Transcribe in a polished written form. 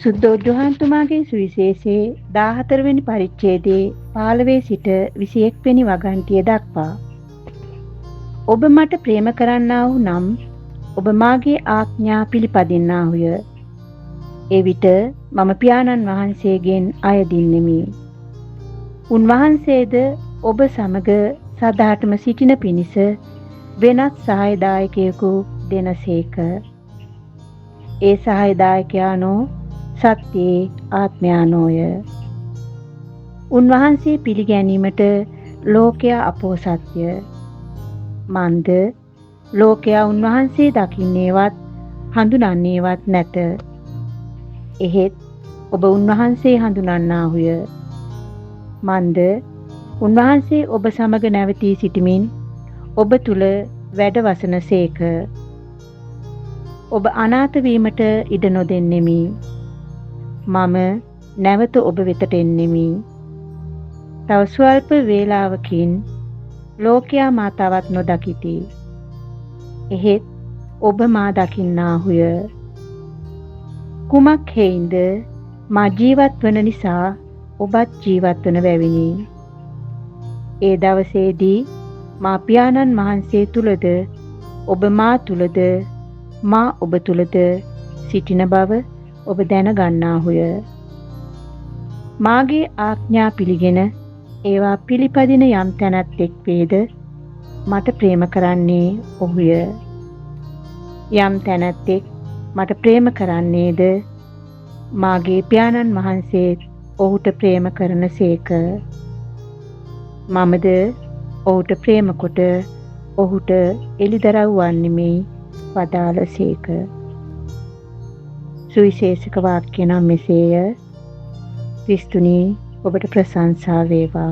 සුද්ධෝදයන්තුමාගේ සුවිශේෂයේ 14 වෙනි පරිච්ඡේදයේ 15 සිට 21 වෙනි වගන්තිය දක්වා ඔබ මට ප්‍රේම කරන්නා වූ නම් ඔබ මාගේ ආඥා පිළිපදින්නාහුය. එවිට මම පියාණන් වහන්සේගෙන් අයදින්නෙමි. උන්වහන්සේද ඔබ සමග සදාටම සිටින පිණිස වෙනත් සහායදායකයෙකු දෙනසේක. ඒ සහායදායකයානෝ සත්‍යයේ ආත්මයානෝය. උන්වහන්සේ පිළිගැනීමට ලෝකයා අපොහසත්ය. මන්ද ලෝකයා උන්වහන්සේ දකින්නේවත් හඳුනන්නේවත් නැත. එහෙත් ඔබ උන්වහන්සේ හඳුනන්නාහුය. මන්ද උන්වහන්සේ ඔබ සමග නැවතී සිටිමින් ඔබ තුල වැඩ වසනසේක. ඔබ අනාථ වීමට ඉඩ නොදෙන්නෙමි. මම නැවත ඔබ වෙතට එන්නෙමි. තව ස්වල්ප වේලාවකින් ලෝකයා මා තවත් නොදකිති. එහෙත් ඔබ මා දකින්නාහුය. කුමක් හේයින්ද මා ජීවත් වන නිසා ඔබත් ජීවත් වන බැවිනි. ඒ දවසේදී මා පියාණන් වහන්සේ තුලද ඔබ මා තුලද මා ඔබ තුලද සිටින බව ඔබ දැනගන්නාහුය. මාගේ ආඥා පිළිගෙන ඒවා පිළිපදින යම් තැනැත්තෙක් වේද මට ප්‍රේම කරන්නේ ඔහුය. යම් තැනැත්තෙක් මට ප්‍රේම කරන්නේද මාගේ පියාණන් වහන්සේ ඔහුට ප්‍රේම කරනසේක. මමද ඔහුට ප්‍රේම කොට ඔහුට එළිදරව් වන්නෙමි වදාළසේක. සුවිශේෂක වාක්‍ය නම් මෙසේය. ක්‍රිස්තුනි ඔබට ප්‍රශංසා වේවා.